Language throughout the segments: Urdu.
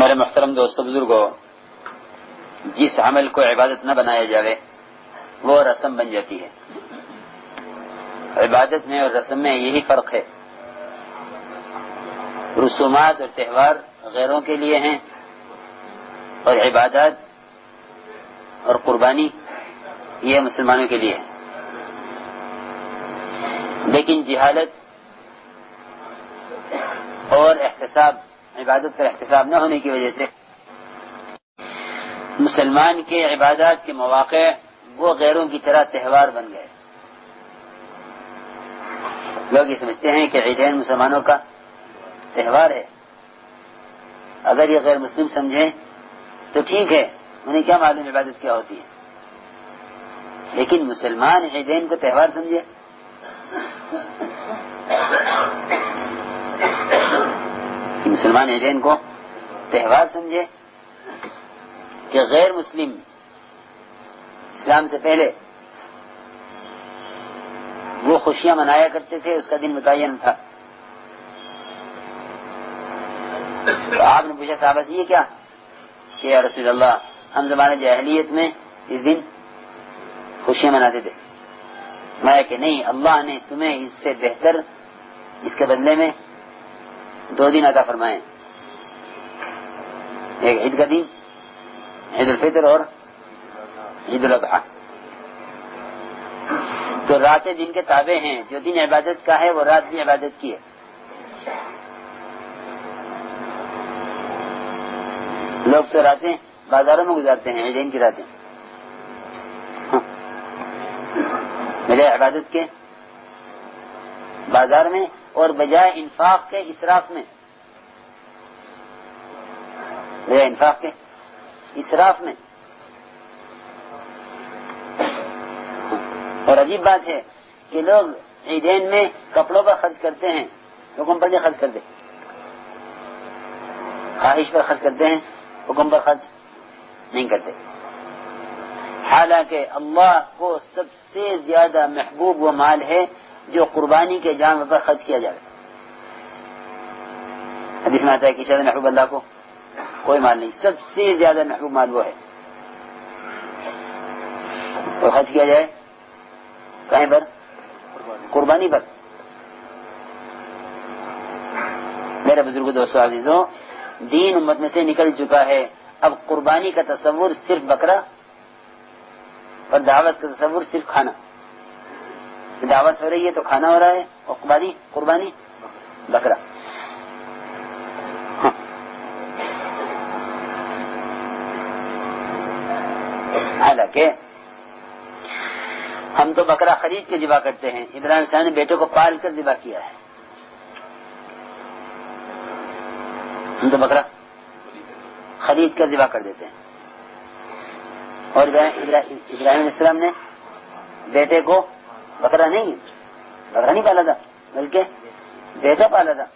میرے محترم دوستو بزرگوں، جس عمل کو عبادت نہ بنایا جاوے وہ رسم بن جاتی ہے۔ عبادت میں اور رسم میں یہی فرق ہے۔ رسومات اور تہوار غیروں کے لیے ہیں اور عبادات اور قربانی یہ مسلمانوں کے لیے ہے۔ لیکن جہالت اور احتساب، عبادت پر احتساب نہ ہونے کی وجہ سے مسلمان کے عبادات کے مواقع وہ غیروں کی طرح تہوار بن گئے۔ لوگ یہ سمجھتے ہیں کہ عیدین مسلمانوں کا تہوار ہے، اگر یہ غیر مسلم سمجھیں تو ٹھیک ہے، انہیں کیا معلوم عبادت کیا ہوتی ہے۔ لیکن مسلمان عیدین کو تہوار سمجھے، مسلمان عیدین کو تہوار سمجھے کہ غیر مسلم اسلام سے پہلے وہ خوشیاں منایا کرتے تھے، اس کا دن متعین تھا۔ تو آپ نے پوچھا صحابہ سے یہ کیا کہ یا رسول اللہ، ہم زمانے جاہلیت میں اس دن خوشیاں مناتے تھے۔ میں کہ نہیں، اللہ نے تمہیں اس سے بہتر اس کے بدلے میں 2 دن عطا فرمائے، ایک عید کا دن، عید الفطر اور عید الاضحیٰ۔ تو راتیں دن کے تابع ہیں، جو دن عبادت کا ہے وہ رات بھی عبادت کی ہے۔ لوگ تو راتیں بازاروں میں گزارتے ہیں، عیدین کی راتیں میرے عبادت کے بازار میں اور بجائے انفاق کے اسراف میں، بجائے انفاق کے اسراف میں۔ اور عجیب بات ہے کہ لوگ عیدین میں کپڑوں پر خرچ کرتے ہیں، حکم پر نہیں خرچ کرتے، خواہش پر خرچ کرتے ہیں، حکم پر خرچ نہیں کرتے۔ حالانکہ اللہ کو سب سے زیادہ محبوب وہ مال ہے جو قربانی کے جانور پر خرچ کیا جائے۔ حدیث میں آتا ہے کہ زیادہ محبوب اللہ کو کوئی مال نہیں، سب سے زیادہ محبوب مال وہ ہے، وہ خرچ کیا جائے کہیں پر؟ قربانی پر۔ میرے بزرگ دوستو عزیزوں، دین امت میں سے نکل چکا ہے، اب قربانی کا تصور صرف بکرا اور دعوت کا تصور صرف کھانا۔ دعوت ہو رہی ہے تو کھانا ہو رہا ہے، اور قربانی بکرا۔ حالانکہ ہم تو بکرا خرید کے ذبح کرتے ہیں، ابراہیم علیہ السلام نے بیٹے کو پال کر ذبح کیا ہے۔ ہم تو بکرا خرید کر ذبح کر دیتے ہیں، اور ابراہیم علیہ السلام نے بیٹے کو بکرا نہیں پالا تھا، بلکہ بیٹا پالا تھا،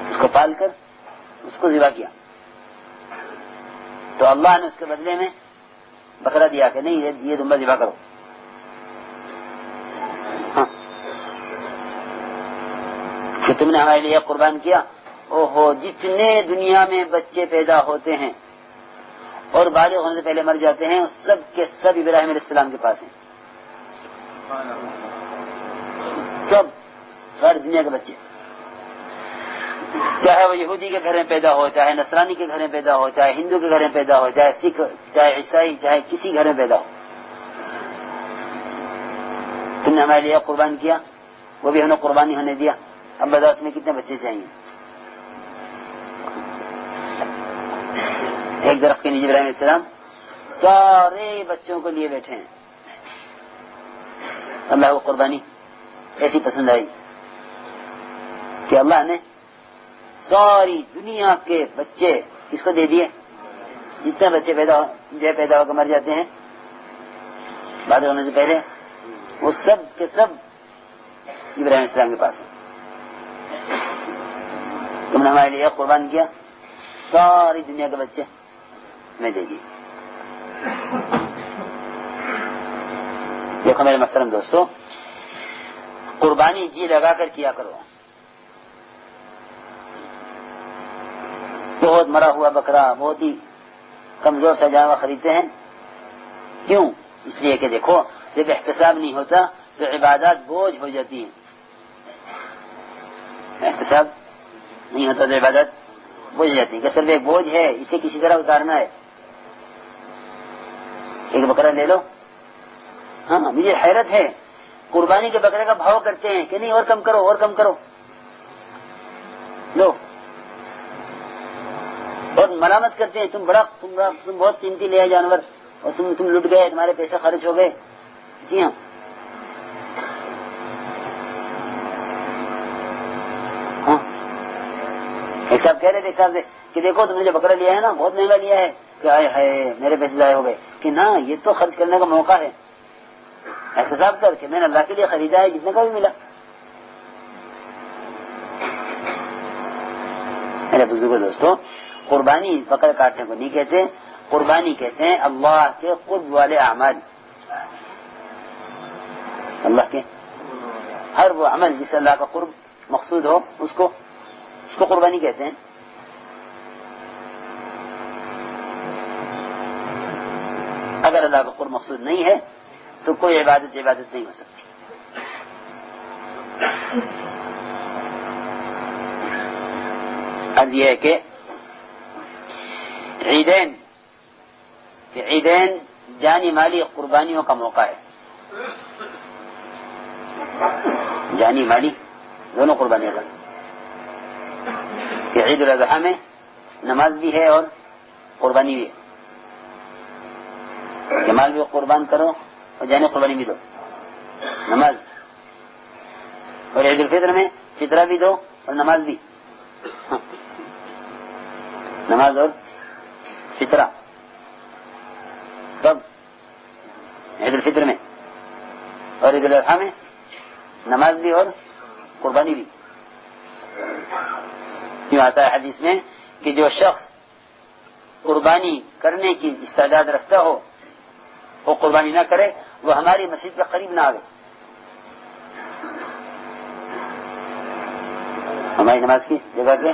اس کو پال کر اس کو ذبح کیا۔ تو اللہ نے اس کے بدلے میں بکرا دیا کہ نہیں، یہ دمبا ذبح کرو۔ ہاں، کہ تم نے ہمارے لیے قربان کیا۔ اوہو، جتنے دنیا میں بچے پیدا ہوتے ہیں اور بالغ ہونے سے پہلے مر جاتے ہیں، سب کے سب ابراہیم علیہ السلام کے پاس ہیں، سب، ساری دنیا کے بچے، چاہے وہ یہودی کے گھر میں پیدا ہو، چاہے نصرانی کے گھر میں پیدا ہو، چاہے ہندو کے گھر میں پیدا ہو، چاہے سکھ، چاہے عیسائی، چاہے کسی گھر میں پیدا ہو، تم نے ہمارے لیے قربان کیا، وہ بھی ہم نے قربانی ہونے دیا۔ اب بتاؤ تمہیں کتنے بچے چاہیے؟ ایک درخت کے نیچے ابراہیم علیہ السلام سارے بچوں کو لیے بیٹھے ہیں۔ اللہ کو قربانی ایسی پسند آئی کہ اللہ نے ساری دنیا کے بچے کس کو دے دیے؟ جتنے بچے پیدا ہو کر مر جاتے ہیں بالغ ہونے سے پہلے، وہ سب کے سب ابراہیم علیہ السلام کے پاس ہیں۔ تم نے ہمارے لیے قربان کیا، ساری دنیا کے بچے میں دے دیے۔ دیکھو میرے محترم دوستو، قربانی جی لگا کر کیا کرو، بہت مرا ہوا بکرا، بہت ہی کمزور سا جانور خریدتے ہیں. کیوں؟ اس لیے کہ دیکھو جب احتساب نہیں ہوتا تو عبادات بوجھ ہو جاتی ہیں. احتساب نہیں ہوتا تو عبادت بوجھ جاتی ہے کہ صرف ایک بوجھ ہے، اسے کسی طرح اتارنا ہے. ایک بکرا لے لو. ہاں مجھے حیرت ہے، قربانی کے بکرے کا بھاؤ کرتے ہیں کہ نہیں اور کم کرو اور کم کرو، لو، اور ملامت کرتے ہیں تم بہت قیمتی لے آئے جانور اور تم لٹ گئے، تمہارے پیسے خرچ ہو گئے. جی ہاں، ایک صاحب کہہ رہے تھے ایک صاحب سے کہ دیکھو تم نے جو بکرا لیا ہے نا بہت مہنگا لیا ہے، کہ آئے ہائے میرے پیسے ضائع ہو گئے. کہ نہ، یہ تو خرچ کرنے کا موقع ہے. احتساب کر کے میں نے اللہ کے لیے خریدا ہے، جتنے کا بھی ملا. میرے بزرگوں دوستو، قربانی بکر کاٹنے کو نہیں کہتے، قربانی کہتے ہیں اللہ کے قرب والے اعمال. اللہ کے ہر وہ عمل جس سے اللہ کا قرب مقصود ہو اس کو قربانی کہتے ہیں. اگر اللہ کا قرب مقصود نہیں ہے تو کوئی عبادت نہیں ہو سکتی. اب یہ ہے کہ عیدین جانی مالی قربانیوں کا موقع ہے. جانی مالی دونوں قربانیاں کا. کہ عید الاضحیٰ میں نماز بھی ہے اور قربانی بھی ہے. مال بھی قربان کرو اور جانی قربانی بھی دو، نماز. اور عید الفطر میں فطرہ بھی دو اور نماز بھی. نماز اور فطرہ کب؟ عید الفطر میں. اور عید الاضحیٰ میں نماز بھی اور قربانی بھی. یوں آتا ہے حدیث میں کہ جو شخص قربانی کرنے کی استعداد رکھتا ہو وہ قربانی نہ کرے، وہ ہماری مسجد کے قریب نہ آئے. ہماری نماز کی جگہ کے،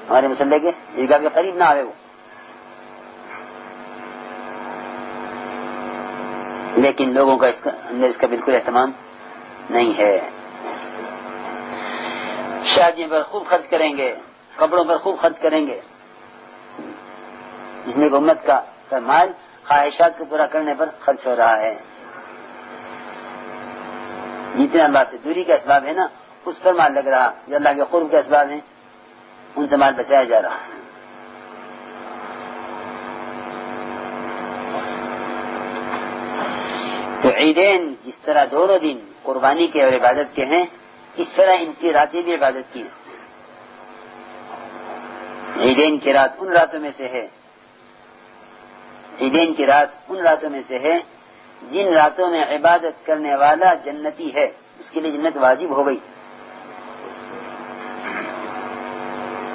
ہمارے مسلح کے جگہ کے قریب نہ آئے وہ. لیکن لوگوں کا اس کا بالکل اہتمام نہیں ہے. شادیوں پر خوب خرچ کریں گے، کپڑوں پر خوب خرچ کریں گے، جس میں امت کا مال خواہشات کو پورا کرنے پر خرچ ہو رہا ہے. جتنے اللہ سے دوری کے اسباب ہے نا اس پر مال لگ رہا، جو اللہ کے قرب کے اسباب ہیں ان سے مال بچایا جا رہا. تو عیدین اس طرح دونوں دن قربانی کے اور عبادت کے ہیں، اس طرح ان کی راتیں بھی عبادت کی ہیں. عیدین کی رات ان راتوں میں سے ہے، عیدین کی رات ان راتوں میں سے ہے جن راتوں میں عبادت کرنے والا جنتی ہے، اس کے لیے جنت واجب ہو گئی.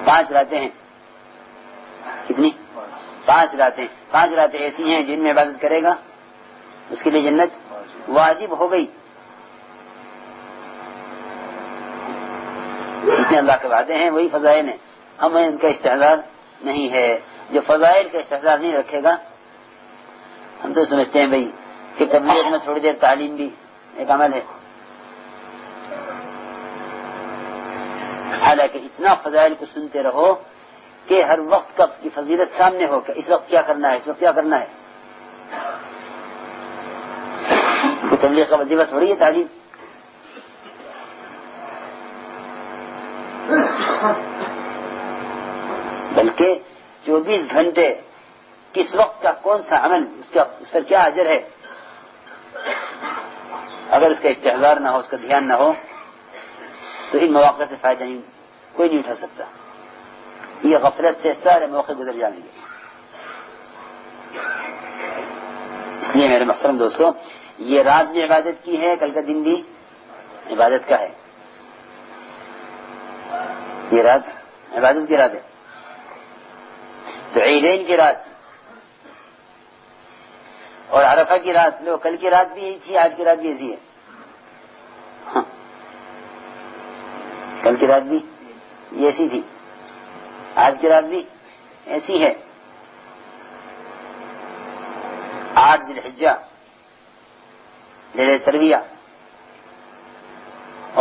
5 راتیں ہیں. کتنی؟ 5 راتیں. 5 راتیں ایسی ہیں جن میں عبادت کرے گا اس کے لیے جنت واجب ہو گئی. جتنے اللہ کے وعدے ہیں وہی فضائل ہیں، ہمیں ان کا استحضار نہیں ہے. جو فضائل کا استحضار نہیں رکھے گا ہم تو سمجھتے ہیں بھائی کہ تبلیغ میں تھوڑی دیر تعلیم بھی ایک عمل ہے. حالانکہ اتنا فضائل کو سنتے رہو کہ ہر وقت کی فضیلت سامنے ہو کہ اس وقت کیا کرنا ہے، اس وقت کیا کرنا ہے. تو تبلیغ کا وظیفہ تھوڑی ہے تعلیم. بلکہ 24 گھنٹے کس وقت کا کون سا عمل اس پر کیا اجر ہے، اگر اس کا استحضار نہ ہو، اس کا دھیان نہ ہو تو ان مواقع سے فائدہ کوئی نہیں اٹھا سکتا. یہ غفلت سے سارے موقع گزر جائیں گے. اس لیے میرے محترم دوستو، یہ رات بھی عبادت کی ہے، کل کا دن بھی عبادت کا ہے. یہ رات عبادت کی رات ہے. تو عیدین کی رات اور عرفہ کی رات، لو کل کی رات بھی یہی تھی، آج کی رات بھی ایسی ہے. کل کی رات بھی ایسی تھی، آج کی رات بھی ایسی ہے 8 ذی الحجہ لیلۃ ترویہ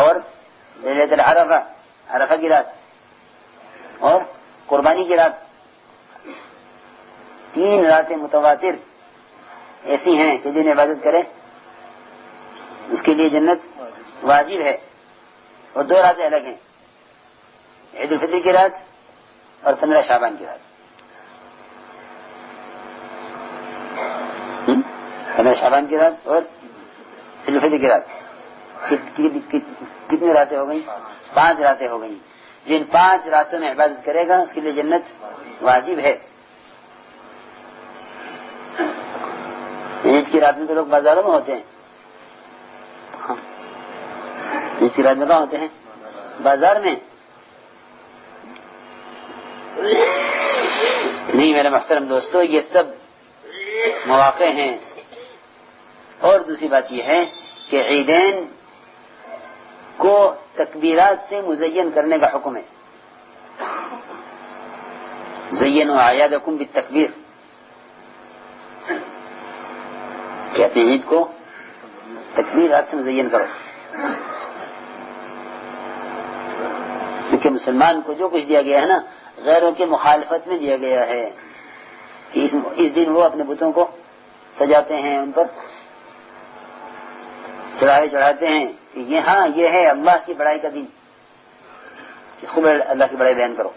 اور لیلۃ العرفہ عرفہ کی رات اور قربانی کی رات، 3 راتیں متواتر ایسی ہیں کہ جن عبادت کرے اس کے لیے جنت واجب ہے، اور 2 راتیں الگ ہیں، عید الفطر کی رات اور 15 شعبان کی رات۔ 15 شعبان کی رات اور عید الفطر کی رات، کتنی راتیں ہو گئیں؟ 5 راتیں ہو گئیں۔ جن 5 راتوں میں عبادت کرے گا اس کے لیے جنت واجب ہے۔ عید کی رات میں تو لوگ بازاروں میں ہوتے ہیں، عید کی رات میں کہاں ہوتے ہیں؟ بازار میں۔ نہیں میرے محترم دوستو، یہ سب مواقع ہیں۔ اور دوسری بات یہ ہے کہ عیدین کو تکبیرات سے مزین کرنے کا حکم ہے۔ زینوا اعیادکم بالتکبیر، کہ اپنی عید کو تکبیرات سے مزین کرو، کیونکہ مسلمان کو جو کچھ دیا گیا ہے نا غیروں کی مخالفت میں دیا گیا ہے کہ اس دن وہ اپنے بتوں کو سجاتے ہیں، ان پر چڑھاتے ہیں کہ یہ ہاں یہ ہے اللہ کی بڑائی کا دن، کہ خوب اللہ کی بڑائی بیان کرو۔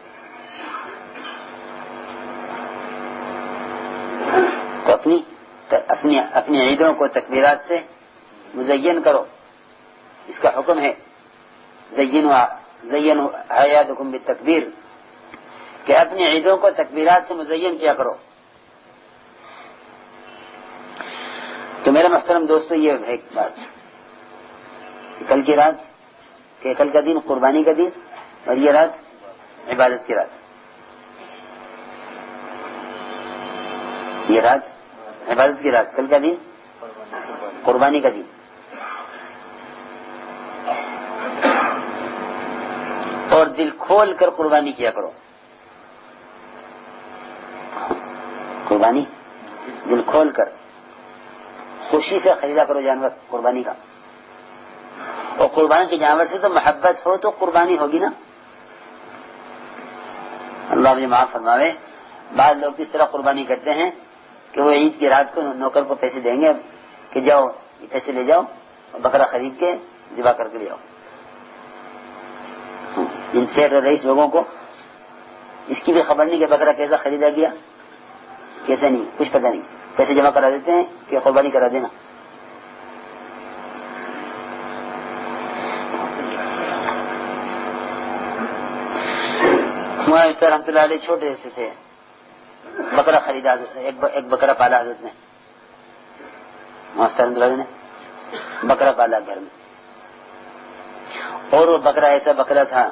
تو اپنی عیدوں کو تکبیرات سے مزین کرو، اس کا حکم ہے۔ زینوا اعیادکم بالتکبیر، کہ اپنی عیدوں کو تکبیرات سے مزین کیا کرو۔ تو میرے محترم دوستو، یہ ہے ایک بات کہ کل کی رات، کہ کل کا دن قربانی کا دن اور یہ رات عبادت کی رات، یہ رات عبادت کی رات، کل کا دن قربانی کا دن۔ اور دل کھول کر قربانی کیا کرو، قربانی دل کھول کر خوشی سے خریدا کرو جانور قربانی کا، اور قربانی کے جانور سے تو محبت ہو تو قربانی ہوگی نا۔ اللہ مجھے معاف فرماوے، بعض لوگ اس طرح قربانی کرتے ہیں کہ وہ عید کی رات کو نوکر کو پیسے دیں گے کہ جاؤ یہ پیسے لے جاؤ اور بکرا خرید کے ذبح کر کے لے آؤ۔ ان سیٹ اور رئیس لوگوں کو اس کی بھی خبر نہیں کہ بکرا کیسا خریدا گیا کیسے نہیں، کچھ پتہ نہیں، پیسے جمع کرا دیتے ہیں کہ قربانی کرا دینا۔ ہمارے سر رحمۃ اللہ علیہ چھوٹے سے تھے، بکرا خریدا حضرت نے، ایک بکرا پالا حضرت نے، رحمۃ اللہ نے بکرا پالا گھر میں، اور وہ بکرا ایسا بکرا تھا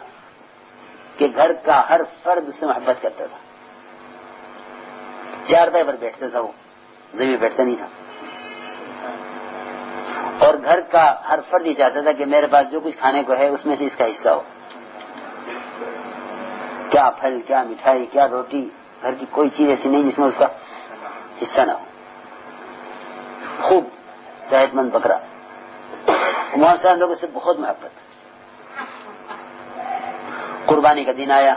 کہ گھر کا ہر فرد اس سے محبت کرتا تھا، 4 پائے پر بیٹھتا تھا، وہ زمین بیٹھتا نہیں تھا، اور گھر کا ہر فرد یہ چاہتا تھا کہ میرے پاس جو کچھ کھانے کو ہے اس میں سے اس کا حصہ ہو، کیا پھل کیا مٹھائی کیا روٹی، گھر کی کوئی چیز ایسی نہیں جس میں اس کا حصہ نہ ہو، خوب صحت مند بکرا۔ محمد صاحب لوگوں سے بہت محبت۔ قربانی کا دن آیا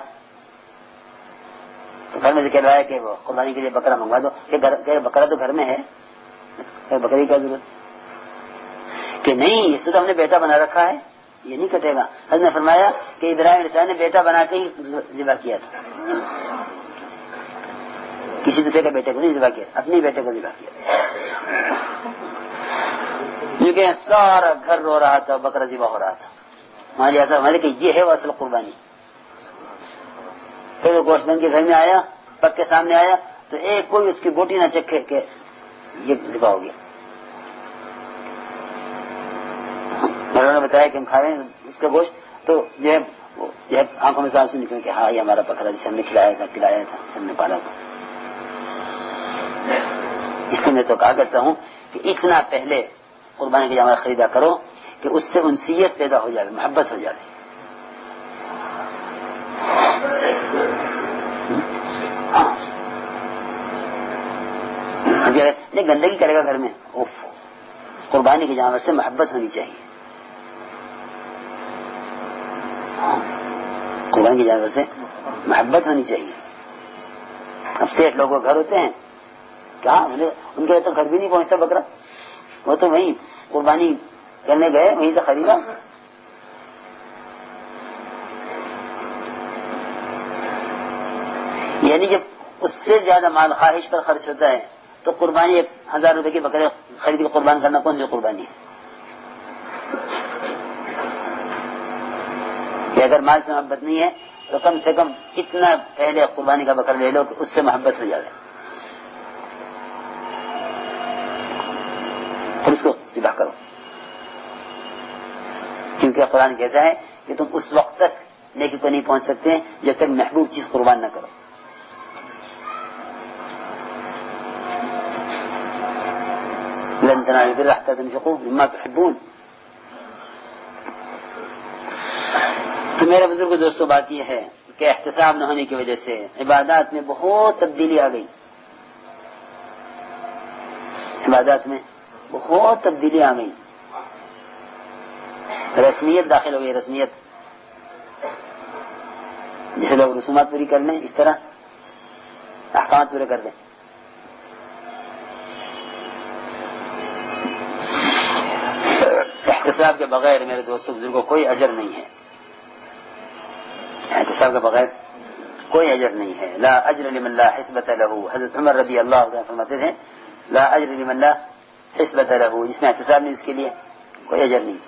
تو گھر میں سے کہہ رہا ہے کہ وہ قربانی کے لیے بکرا منگوا دو، کہ بکرا تو گھر میں ہے، بکری کی ضرورت کہ نہیں، اس سے تو ہم نے بیٹا بنا رکھا ہے، یہ نہیں کٹے گا۔ حضرت نے فرمایا کہ ابراہیم علیہ السلام نے بیٹا بنا کے ہی ذبح کیا تھا، کسی دوسرے کے بیٹے کو نہیں ذبح کیا، اپنے بیٹے کو ذبح کیا، کیونکہ سارا گھر رو رہا تھا، بکرا ذبح ہو رہا تھا۔ ہمارے ایسا ہمارے کہ یہ ہے وہ اصل قربانی۔ پھر وہ گوشت بند کے گھر میں آیا، پک کے سامنے آیا تو ایک کوئی اس کی بوٹی نہ چکھے کہ یہ ذبح ہو گیا۔ انہوں نے بتایا کہ ہم کھا رہے ہیں اس کا گوشت، تو جو ہے آنکھوں میں آنسو نکلے کہ ہاں یہ ہمارا بکرا جسے ہم نے کھلایا تھا ہم نے پالا تھا۔ اس لیے میں تو کہا کرتا ہوں کہ اتنا پہلے قربانی کا جانور خریدا کرو کہ اس سے انسیت پیدا ہو جائے، محبت ہو جائے۔ نہیں گندگی کرے گا گھر میں، قربانی کے جانور سے محبت ہونی چاہیے. قربانی کے جانور سے محبت ہونی چاہیے. اب سیٹ لوگوں کے گھر ہوتے ہیں کیا ان کے تو گھر بھی نہیں پہنچتا بکرا، وہ تو وہیں قربانی کرنے گئے وہیں سے خریدا. یعنی جب اس سے زیادہ مال خواہش پر خرچ ہوتا ہے تو قربانی 1000 روپے کے بکرے خرید کے قربان کرنا کون سی قربانی ہے؟ کہ اگر مال سے محبت نہیں ہے تو کم سے کم اتنا پہلے قربانی کا بکرا لے لو کہ اس سے محبت ہو جائے اور اس کو ذبح کرو. کیونکہ قرآن کہتا ہے کہ تم اس وقت تک نیکی کو نہیں پہنچ سکتے جب تک محبوب چیز قربان نہ کرو. لن تنالوا البر حتى تنفقوا مما تحبون. تو میرے بزرگ دوستو بات یہ ہے کہ احتساب نہ ہونے کی وجہ سے عبادات میں بہت تبدیلی آ گئی. عبادات میں بہت تبدیلی آ گئی. رسمیت داخل ہو گئی. رسمیت جیسے لوگ رسومات پوری کر لیں اس طرح احکامات پورے کر دیں. احتساب کے بغیر میرے دوستوں بزرگوں کوئی اجر نہیں ہے. احتساب کے بغیر کوئی اجر نہیں ہے. لا اجر لمن لا حسبة له. حضرت عمر رضی اللہ عنہ فرماتے تھے لا اجر لمن لا حسبة له. جس میں احتساب نہیں اس کے لیے کوئی اجر نہیں.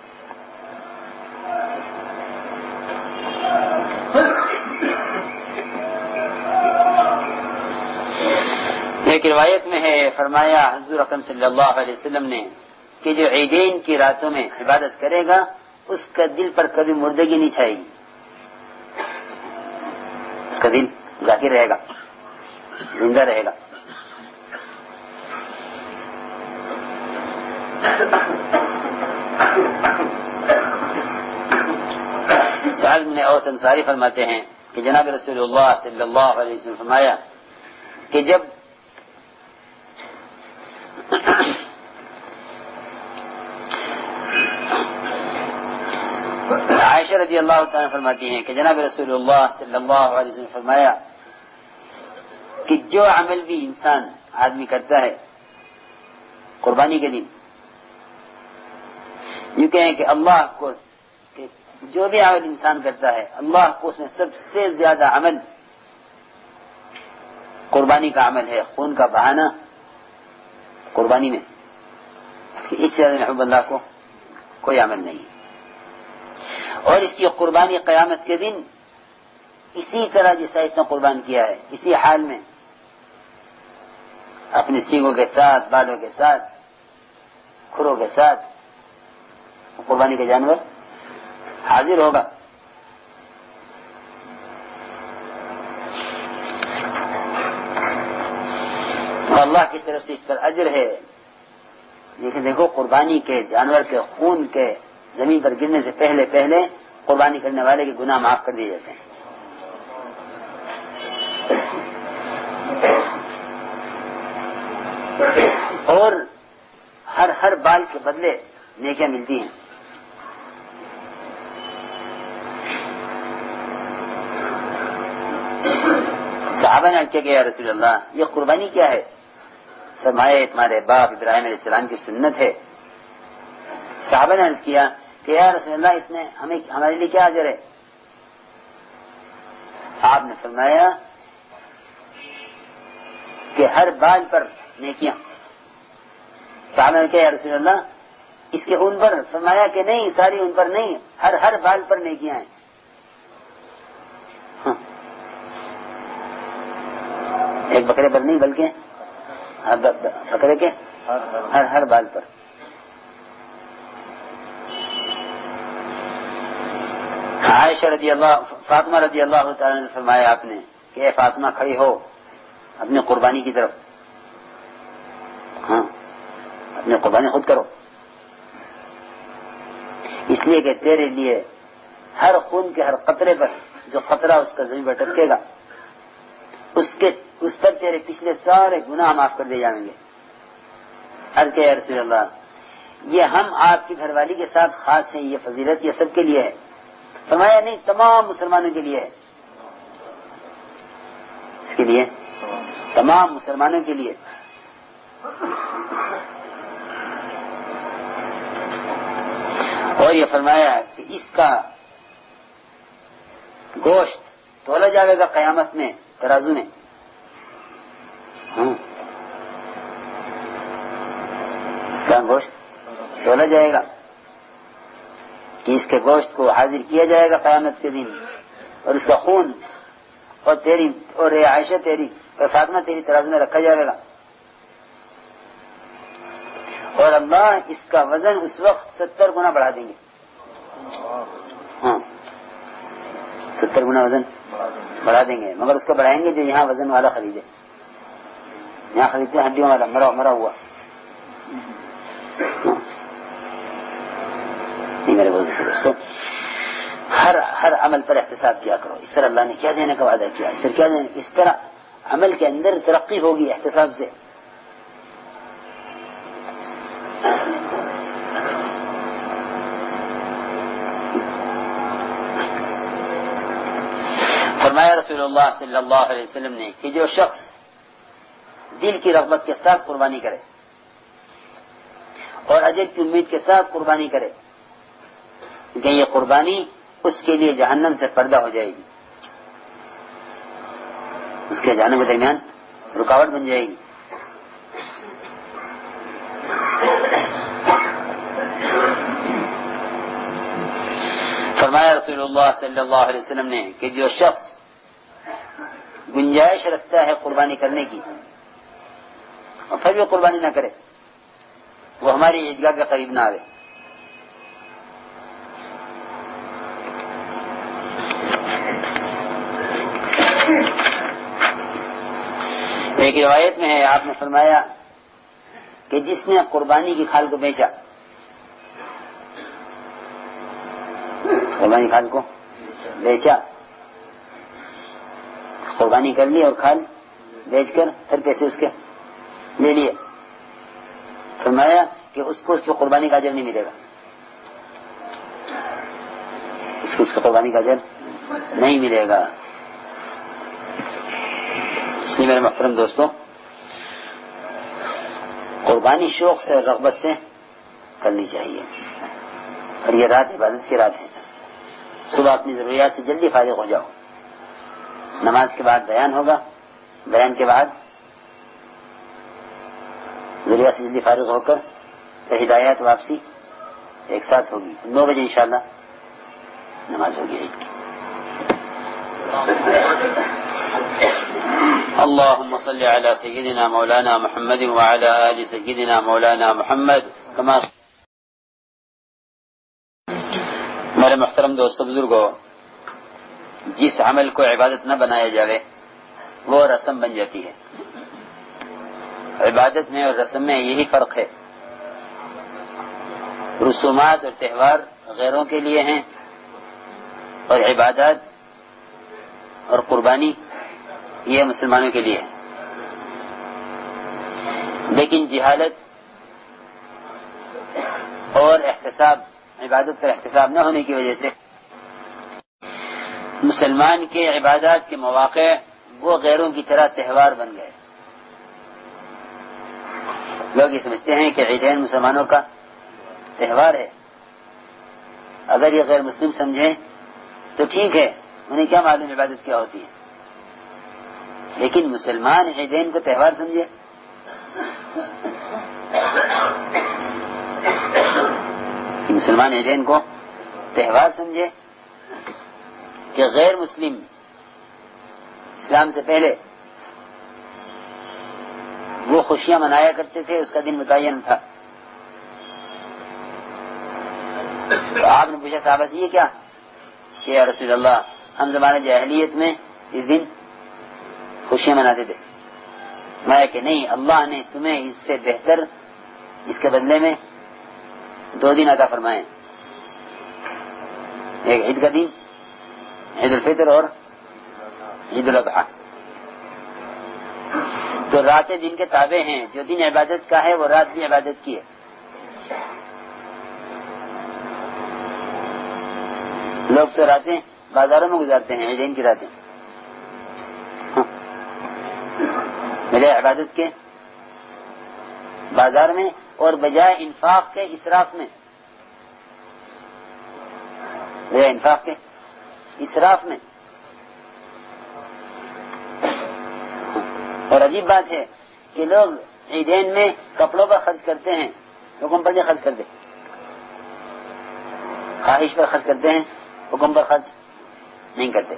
ایک روایت میں ہے فرمایا حضور اکرم صلی اللہ علیہ وسلم نے کہ جو عیدین کی راتوں میں عبادت کرے گا اس کا دل پر کبھی مردگی نہیں چھائے گی. اس کا دل ذاکر رہے گا، زندہ رہے گا. سعد بن اوس انصاری فرماتے ہیں کہ جناب رسول اللہ صلی اللہ علیہ وسلم فرمایا کہ جب عائشہ رضی اللہ تعالیٰ فرماتی ہیں کہ جناب رسول اللہ صلی اللہ علیہ وسلم فرمایا کہ جو عمل بھی انسان آدمی کرتا ہے قربانی کے دن، یوں کہیں کہ اللہ کو کہ جو بھی عمل انسان کرتا ہے اللہ کو اس میں سب سے زیادہ عمل قربانی کا عمل ہے. خون کا بہانا قربانی میں اس سے زیادہ محبوب اللہ کو کوئی عمل نہیں. اور اس کی قربانی قیامت کے دن اسی طرح جیسا اس نے قربان کیا ہے اسی حال میں اپنے سینگوں کے ساتھ، بالوں کے ساتھ، کھروں کے ساتھ قربانی کا جانور حاضر ہوگا. تو اللہ کی طرف سے اس پر اجر ہے. لیکن دیکھو قربانی کے جانور کے خون کے زمین پر گرنے سے پہلے قربانی کرنے والے کے گناہ معاف کر دیے جاتے ہیں. اور ہر بال کے بدلے نیکیاں ملتی ہیں. صحابہ نے کیا کہ یا رسول اللہ یہ قربانی کیا ہے؟ فرمایا تمہارے باپ ابراہیم علیہ السلام کی سنت ہے. صحابہ نے عرض کیا کہ یا رسول اللہ اس میں ہمارے لیے کیا اجر ہے؟ آپ نے فرمایا کہ ہر بال پر نیکیاں. صحابہ نے کہا یا رسول اللہ اس کے اون پر؟ فرمایا کہ نہیں ساری اون پر نہیں، ہر بال پر نیکیاں ہیں. ایک بکرے پر نہیں بلکہ بکرے کے ہر بال پر. عائشہ رضی اللہ فاطمہ رضی اللہ تعالی نے فرمایا آپ نے کہ اے فاطمہ کھڑی ہو اپنی قربانی کی طرف. ہاں اپنی قربانی خود کرو، اس لیے کہ تیرے لیے ہر خون کے ہر قطرے پر جو قطرہ اس کا زمین پر ٹپکے گا اس پر تیرے پچھلے سارے گناہ معاف کر دیے جائیں گے. عرض کیا یا رسول اللہ یہ ہم آپ کی گھر والی کے ساتھ خاص ہیں، یہ فضیلت یہ سب کے لیے ہے؟ فرمایا نہیں، تمام مسلمانوں کے لیے ہے. اس کے لیے تمام مسلمانوں کے لیے. اور یہ فرمایا کہ اس کا گوشت تولا جائے گا قیامت میں ترازو میں. اس کا گوشت تولا جائے گا کہ اس کے گوشت کو حاضر کیا جائے گا قیامت کے دن، اور اس کا خون اور تیری اور عائشہ تیری اور فاطمہ تیری ترازو میں رکھا جائے گا. اور اللہ اس کا وزن اس وقت 70 گنا بڑھا دیں گے. 70 گنا وزن بڑھا دیں گے، مگر اس کو بڑھائیں گے جو یہاں وزن والا خریدے. یہاں خریدتے ہیں ہڈیوں والا مرا ہوا. نہیں میرے دوستوں، ہر عمل پر احتساب کیا کرو. اس طرح اللہ نے کیا دینے کا وعدہ کیا، اس طرح کیا دینے، اس طرح عمل کے اندر ترقی ہوگی احتساب سے. فرمایا رسول اللہ صلی اللہ علیہ وسلم نے کہ جو شخص دل کی رغبت کے ساتھ قربانی کرے اور اجر کی امید کے ساتھ قربانی کرے کہ یہ قربانی اس کے لیے جہنم سے پردہ ہو جائے گی، اس کے جہنم کے درمیان رکاوٹ بن جائے گی. فرمایا رسول اللہ صلی اللہ علیہ وسلم نے کہ جو شخص گنجائش رکھتا ہے قربانی کرنے کی اور پھر بھی قربانی نہ کرے، وہ ہماری عیدگاہ کے قریب نہ آئے. ایک روایت میں ہے آپ نے فرمایا کہ جس نے قربانی کی کھال کو بیچا، قربانی کھال کو بیچا، قربانی کر لی اور کھال بیچ کر پھر پیسے اس کے لے لیے، فرمایا کہ اس کو اس کی قربانی کا اجر نہیں ملے گا. اس کو قربانی کا اجر نہیں ملے گا. اس لیے میرے محترم دوستوں، قربانی شوق سے اور رغبت سے کرنی چاہیے. اور یہ رات عبادت کی رات ہے. صبح اپنی ضروریات سے جلدی فارغ ہو جاؤ. نماز کے بعد بیان ہوگا، بیان کے بعد ضروریات سے جلدی فارغ ہو کر ہدایات واپسی ایک ساتھ ہوگی. 9 بجے انشاءاللہ نماز ہوگی عید کی. اللهم صل على سيدنا مولانا محمد وعلى آل سيدنا مولانا محمد كما. میرے محترم دوستو بزرگوں، جس عمل کو عبادت نہ بنایا جاوے وہ رسم بن جاتی ہے. عبادت میں اور رسم میں یہی فرق ہے. رسومات اور تہوار غیروں کے لیے ہیں اور عبادات اور قربانی یہ مسلمانوں کے لیے ہے. لیکن جہالت اور احتساب، عبادت پر احتساب نہ ہونے کی وجہ سے مسلمان کے عبادات کے مواقع وہ غیروں کی طرح تہوار بن گئے. لوگ یہ سمجھتے ہیں کہ عیدین مسلمانوں کا تہوار ہے. اگر یہ غیر مسلم سمجھیں تو ٹھیک ہے، انہیں کیا معلوم عبادت کیا ہوتی ہے. لیکن مسلمان عیدین کو تہوار سمجھے، مسلمان عیدین کو تہوار سمجھے کہ غیر مسلم اسلام سے پہلے وہ خوشیاں منایا کرتے تھے، اس کا دن متعین تھا. تو آپ نے پوچھا صحابہ سے یہ کیا کہ یا رسول اللہ ہم زمانے جاہلیت میں اس دن خوشیاں مناتے تھے. میں کہ نہیں، اللہ نے تمہیں اس سے بہتر اس کے بدلے میں 2 دن عطا فرمائے. ایک عید کا دن، عید الفطر اور عید الاضحیٰ. تو راتیں دن کے تابع ہیں، جو دن عبادت کا ہے وہ رات بھی عبادت کی ہے۔ لوگ تو راتیں بازاروں میں گزارتے ہیں، عیدین کی راتیں بجائے عبادت کے بازار میں، اور بجائے انفاق کے اسراف میں، بجائے انفاق کے اسراف میں۔ اور عجیب بات ہے کہ لوگ عیدین میں کپڑوں پر خرچ کرتے ہیں، حکم پر نہیں خرچ کرتے، خواہش پر خرچ کرتے ہیں، حکم پر خرچ نہیں کرتے،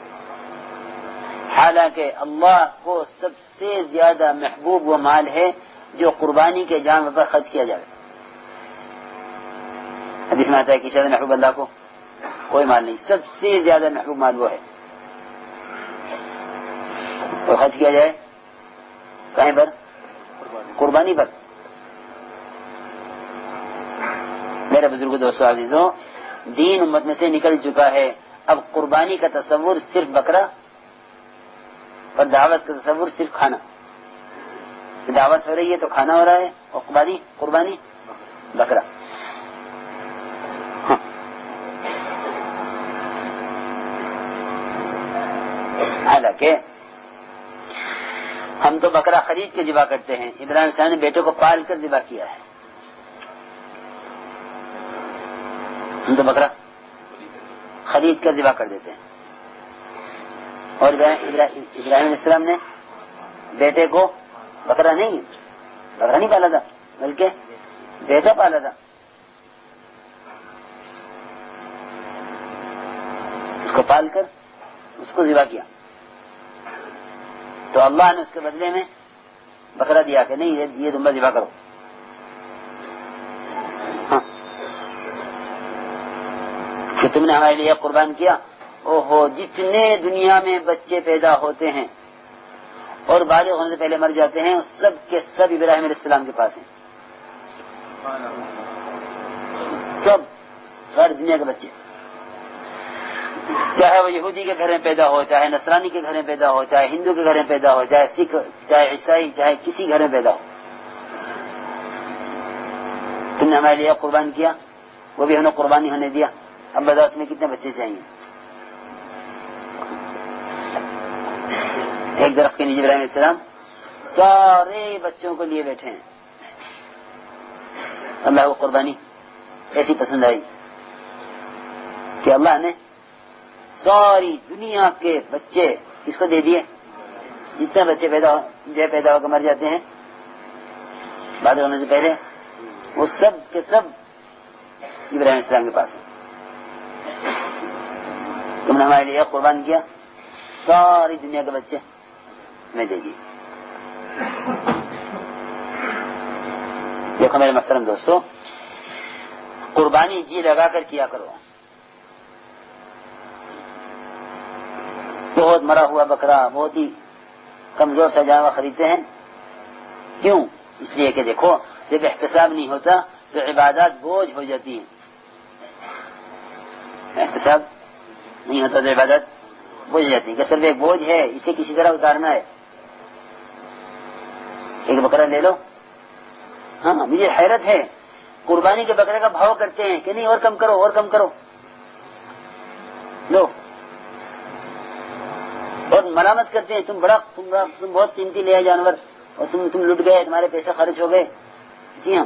حالانکہ اللہ کو سب سے زیادہ محبوب وہ مال ہے جو قربانی کے جانور پر خرچ کیا جائے۔ حدیث میں آتا ہے کہ زیادہ محبوب اللہ کو کوئی مال نہیں، سب سے زیادہ محبوب مال وہ ہے، تو خرچ کیا جائے کہیں پر؟ قربانی پر۔ میرے بزرگ دوستو عزیزوں، دین امت میں سے نکل چکا ہے، اب قربانی کا تصور صرف بکرا اور دعوت کا تصور صرف کھانا، دعوت ہو رہی ہے تو کھانا ہو رہا ہے، اور قربانی بکرا۔ حالانکہ ہم تو بکرا خرید کے ذبح کرتے ہیں، ابراہیم السلام نے بیٹے کو پال کر ذبح کیا ہے، ہم تو بکرا خرید کر ذبح کر دیتے ہیں۔ اور ابراہیم علیہ السلام نے بیٹے کو بکرا نہیں پالا تھا، بلکہ بیٹا پالا تھا، اس کو پال کر اس کو ذبح کیا، تو اللہ نے اس کے بدلے میں بکرا دیا کہ نہیں یہ تم ذبح کرو۔ کہ تم نے ہمارے لیے قربان کیا، اوہو جتنے دنیا میں بچے پیدا ہوتے ہیں اور بالغ ہونے سے پہلے مر جاتے ہیں، سب کے سب ابراہیم علیہ السلام کے پاس ہیں، سب ساری دنیا کے بچے، چاہے وہ یہودی کے گھر میں پیدا ہو، چاہے نصرانی کے گھر میں پیدا ہو، چاہے ہندو کے گھر میں پیدا ہو، چاہے سکھ، چاہے عیسائی، چاہے کسی گھر میں پیدا ہو، تم نے ہمارے لیے قربان کیا، وہ بھی ہمیں قربانی ہونے دیا۔ اب بتاؤ تمہیں کتنے بچے چاہیے؟ ایک درخت کے نیچے ابراہیم علیہ السلام سارے بچوں کو لیے بیٹھے ہیں۔ اللہ کو قربانی ایسی پسند آئی کہ اللہ نے ساری دنیا کے بچے کس کو دے دیے؟ جتنے بچے پیدا ہو کر مر جاتے ہیں بعد ہونے سے پہلے، وہ سب کے سب ابراہیم علیہ السلام کے پاس ہیں۔ تم نے ہمارے لیے قربان کیا، ساری دنیا کے بچے میں دے دیے۔ دیکھو میرے محترم دوستو، قربانی جی لگا کر کیا کرو۔ بہت مرا ہوا بکرا، بہت ہی کمزور سا جانور خریدتے ہیں، کیوں؟ اس لیے کہ دیکھو جب احتساب نہیں ہوتا تو عبادات بوجھ ہو جاتی ہیں، احتساب نہیں ہوتا تو عبادت بوجھ جاتی ہے، کہ صرف ایک بوجھ ہے، اسے کسی طرح اتارنا ہے، ایک بکرا لے لو۔ ہاں مجھے حیرت ہے، قربانی کے بکرے کا بھاؤ کرتے ہیں کہ نہیں اور کم کرو اور کم کرو، لو، اور ملامت کرتے ہیں، تم بہت قیمتی لے آئے جانور اور تم لٹ گئے، تمہارے پیسے خرچ ہو گئے۔ جی ہاں،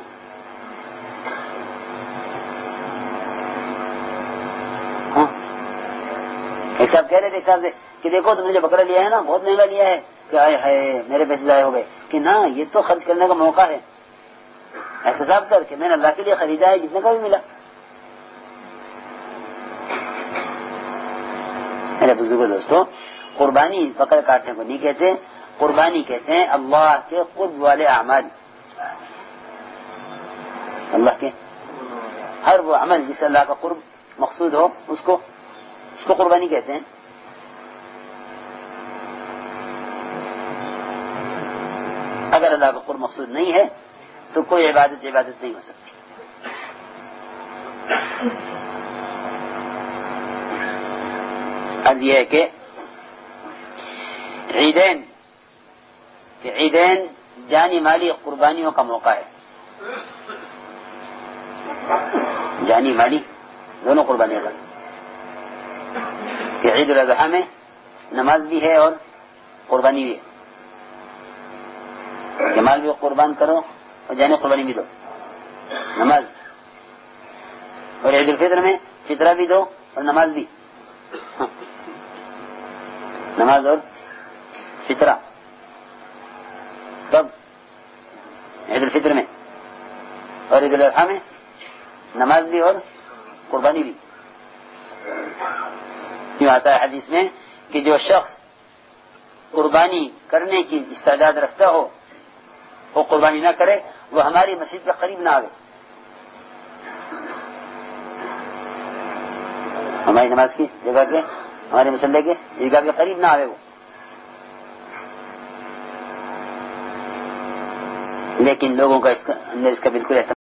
ایک صاحب کہہ رہے تھے ایک صاحب سے کہ دیکھو تم نے جو بکرا لیا ہے نا بہت مہنگا لیا ہے، کہ آئے ہائے میرے پیسے ضائع ہو گئے، کہ نہ یہ تو خرچ کرنے کا موقع ہے، احتساب کر کے میں نے اللہ کے لیے خریدا ہے، جتنے کا بھی ملا۔ میرے بزرگ دوستوں، قربانی بکرا کاٹنے کو نہیں کہتے، قربانی کہتے ہیں اللہ کے قرب والے اعمال، اللہ کے ہر وہ عمل جس سے اللہ کا قرب مقصود ہو اس کو قربانی کہتے ہیں۔ اگر اللہ کا قرب مقصود نہیں ہے تو کوئی عبادت نہیں ہو سکتی۔ اب یہ ہے کہ عیدین جانی مالی قربانیوں کا موقع ہے. جانی مالی دونوں قربانیاں کا. کہ عید الاضحیٰ میں نماز بھی ہے اور قربانی بھی ہے. کہ مال بھی قربان کرو اور جانی قربانی بھی دو. نماز. اور عید الفطر میں فطرہ بھی دو اور نماز بھی. نماز اور فطرہ تب عید الفطر میں. اور عید الاضحیٰ میں نماز بھی اور قربانی بھی. یوں آتا ہے حدیث میں کہ جو شخص قربانی کرنے کی استعداد رکھتا ہو وہ قربانی نہ کرے وہ ہماری مسجد کے قریب نہ آئے. ہماری نماز کی جگہ کے ہمارے مسلح کے عیدگاہ کے قریب نہ آئے وہ. لیکن لوگوں کا اس کا بالکل